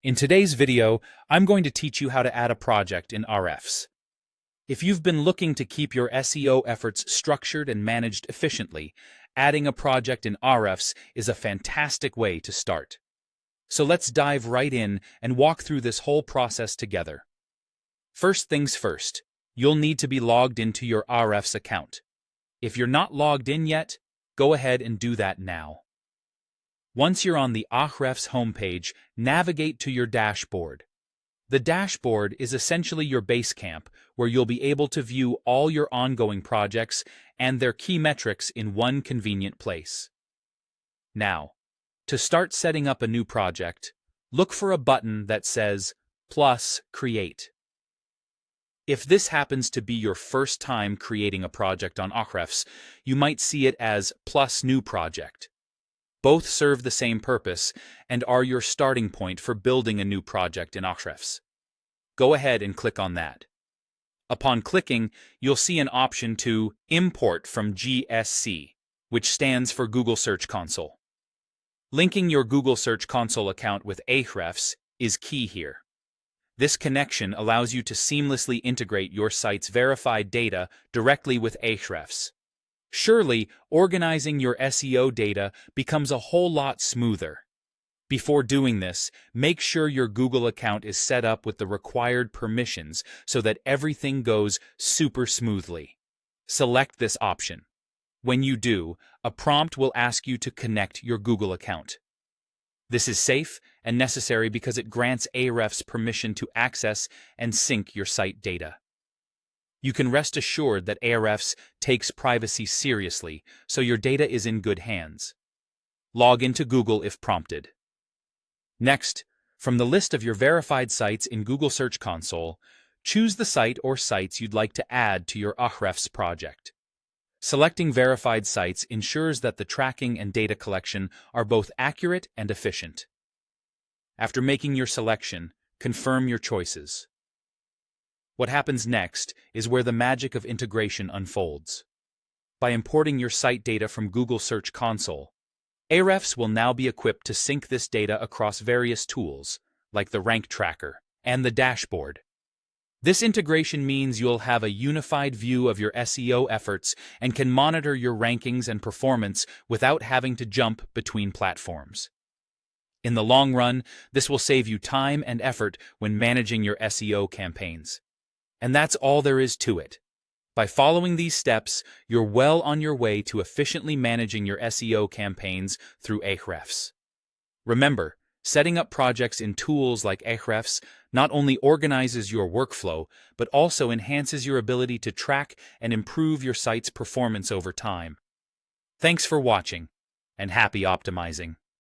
In today's video, I'm going to teach you how to add a project in Ahrefs. If you've been looking to keep your SEO efforts structured and managed efficiently, adding a project in Ahrefs is a fantastic way to start. So let's dive right in and walk through this whole process together. First things first, you'll need to be logged into your Ahrefs account. If you're not logged in yet, go ahead and do that now. Once you're on the Ahrefs homepage, navigate to your dashboard. The dashboard is essentially your base camp, where you'll be able to view all your ongoing projects and their key metrics in one convenient place. Now, to start setting up a new project, look for a button that says Plus Create. If this happens to be your first time creating a project on Ahrefs, you might see it as Plus New Project. Both serve the same purpose and are your starting point for building a new project in Ahrefs. Go ahead and click on that. Upon clicking, you'll see an option to import from GSC, which stands for Google Search Console. Linking your Google Search Console account with Ahrefs is key here. This connection allows you to seamlessly integrate your site's verified data directly with Ahrefs. Surely, organizing your SEO data becomes a whole lot smoother. Before doing this, make sure your Google account is set up with the required permissions so that everything goes super smoothly. Select this option. When you do, a prompt will ask you to connect your Google account. This is safe and necessary because it grants Ahrefs permission to access and sync your site data. You can rest assured that Ahrefs takes privacy seriously, so your data is in good hands. Log into Google if prompted. Next, from the list of your verified sites in Google Search Console, choose the site or sites you'd like to add to your Ahrefs project. Selecting verified sites ensures that the tracking and data collection are both accurate and efficient. After making your selection, confirm your choices. What happens next is where the magic of integration unfolds. By importing your site data from Google Search Console, Ahrefs will now be equipped to sync this data across various tools, like the rank tracker and the dashboard. This integration means you'll have a unified view of your SEO efforts and can monitor your rankings and performance without having to jump between platforms. In the long run, this will save you time and effort when managing your SEO campaigns. And that's all there is to it. By following these steps, you're well on your way to efficiently managing your SEO campaigns through Ahrefs. Remember, setting up projects in tools like Ahrefs not only organizes your workflow, but also enhances your ability to track and improve your site's performance over time. Thanks for watching, and happy optimizing.